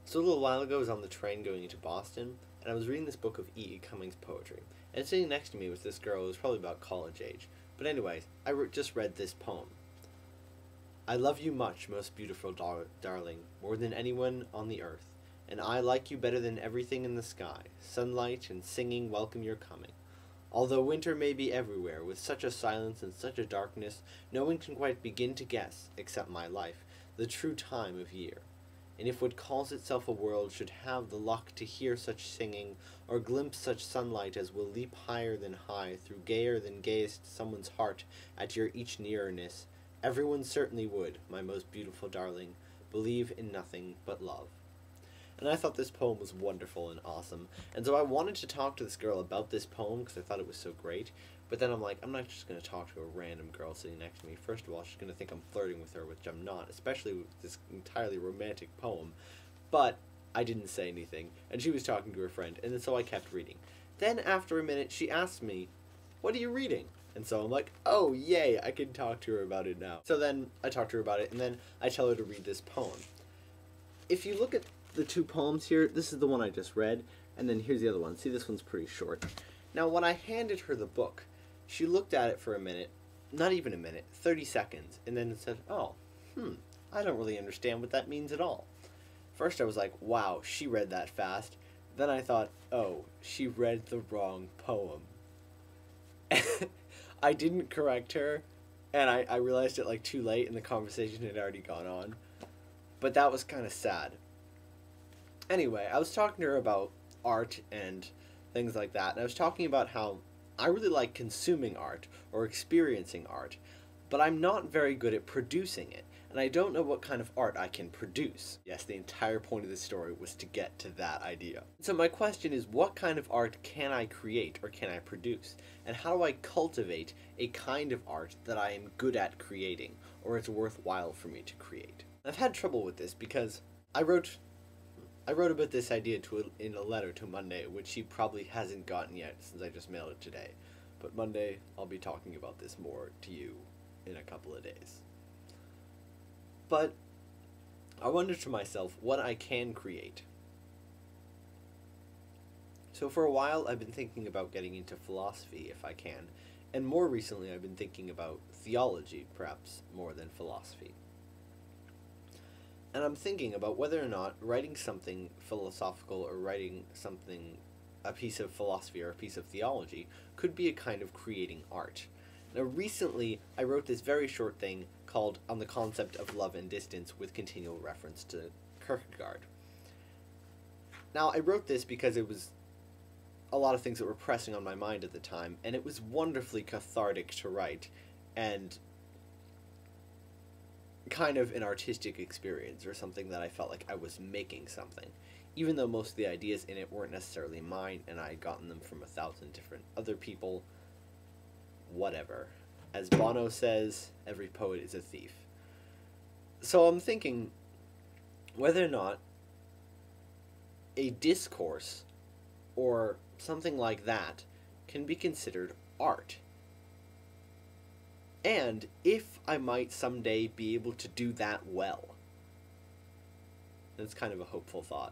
So a little while ago, I was on the train going into Boston, and I was reading this book of E. E. Cummings poetry. And sitting next to me was this girl who was probably about college age. But anyways, just read this poem. I love you much, most beautiful darling, more than anyone on the earth, and I like you better than everything in the sky. Sunlight and singing welcome your coming. Although winter may be everywhere, with such a silence and such a darkness, no one can quite begin to guess, except my life, the true time of year. And if what calls itself a world should have the luck to hear such singing, or glimpse such sunlight as will leap higher than high, through gayer than gayest someone's heart at your each nearness, everyone certainly would, my most beautiful darling, believe in nothing but love. And I thought this poem was wonderful and awesome, and so I wanted to talk to this girl about this poem because I thought it was so great. But then I'm like, I'm not just going to talk to a random girl sitting next to me. First of all, she's going to think I'm flirting with her, which I'm not, especially with this entirely romantic poem. But I didn't say anything, and she was talking to her friend, and so I kept reading. Then after a minute, she asked me, what are you reading? And so I'm like, oh, yay, I can talk to her about it now. So then I talk to her about it, and then I tell her to read this poem. If you look at the two poems here, this is the one I just read, and then here's the other one. See, this one's pretty short. Now, when I handed her the book, she looked at it for a minute, not even a minute, 30 seconds, and then said, oh, I don't really understand what that means at all. First I was like, wow, she read that fast. Then I thought, oh, she read the wrong poem. I didn't correct her, and I realized it like too late and the conversation had already gone on. But that was kind of sad. Anyway, I was talking to her about art and things like that, and I was talking about how I really like consuming art or experiencing art, but I'm not very good at producing it, and I don't know what kind of art I can produce. Yes, the entire point of this story was to get to that idea. So my question is, what kind of art can I create or can I produce? And how do I cultivate a kind of art that I am good at creating, or it's worthwhile for me to create? I've had trouble with this because I wrote about this idea in a letter to Monday, which she probably hasn't gotten yet since I just mailed it today. But Monday, I'll be talking about this more to you in a couple of days. But I wonder to myself what I can create. So for a while, I've been thinking about getting into philosophy if I can, and more recently I've been thinking about theology, perhaps more than philosophy. And I'm thinking about whether or not writing something philosophical or writing a piece of philosophy or a piece of theology, could be a kind of creating art. Now recently, I wrote this very short thing called On the Concept of Love and Distance with continual reference to Kierkegaard. Now I wrote this because it was a lot of things that were pressing on my mind at the time, and it was wonderfully cathartic to write, and kind of an artistic experience, or something that I felt like I was making something, even though most of the ideas in it weren't necessarily mine and I had gotten them from 1,000 different other people. Whatever. As Bono says, every poet is a thief. So I'm thinking whether or not a discourse or something like that can be considered art. And if I might someday be able to do that well. That's kind of a hopeful thought.